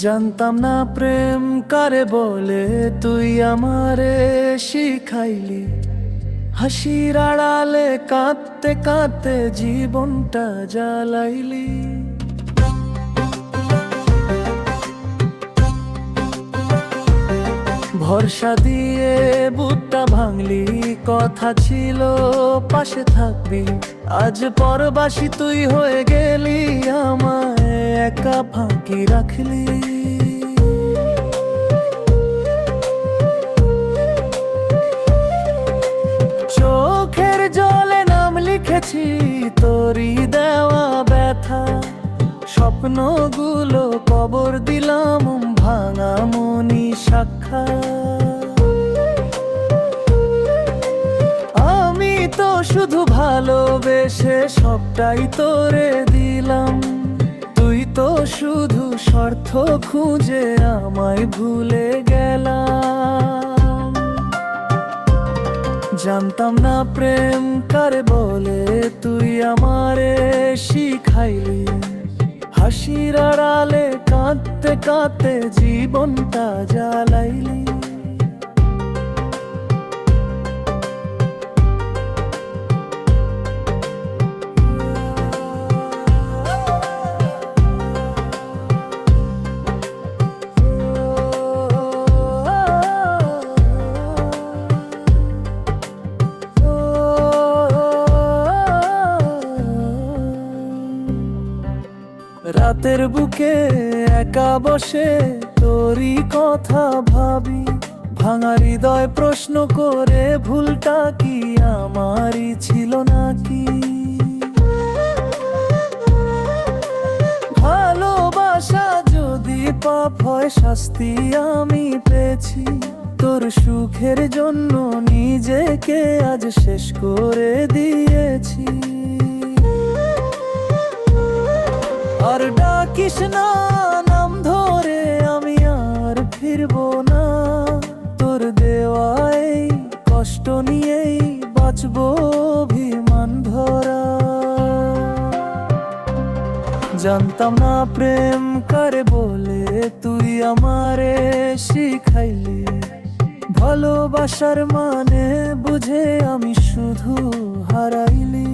জানতাম না প্রেম কারে বলে, তুই আমারে শিখাইলি। হাসির আড়ালে কাঁদতে কাঁদতে জীবনটা জ্বালাইলি। ভরসা দিয়ে বুকটা ভাঙলি, কথা ছিল পাশে থাকবি। আজ পরবাসী তুই হয়ে গেলি, আমায় একা ফাঁকি রাখলি। চোখের জলে নাম লিখেছি তোরই দেওয়া ব্যথা, স্বপ্নগুলো কবর দিলাম ভাঙা মনি শাখা। আমি তো শুধু ভালোবেসে সবটাই তোরে দিলাম, তুই তো শুধু স্বার্থ খুঁজে আমায় ভুলে গেলাম। জানতাম না প্রেম কারে বলে, তুই আমারে শিখাইলি। হাসির আড়ালে কাঁদতে কাঁদতে জীবনটা জ্বালাইলি। রাতের বুকে একা বসে তোরই কথা ভাবি, ভাঙা হৃদয় প্রশ্ন করে ভুলটা কি আমারই ছিল নাকি। ভালোবাসা যদি পাপ হয়, শাস্তি আমি পেয়েছি। তোর সুখের জন্য নিজেকে আজ শেষ করে দিয়েছি। আর ডাকিস না নাম ধরে, আমি আর ফিরবো না। তোর দেওয়া এই কষ্ট নিয়েই বাঁচবো অভিমান ধরা। জানতাম না প্রেম কারে বলে, তুই আমারে শিখাইলি। ভালোবাসার মানে বুঝে আমি শুধু হারাইলি।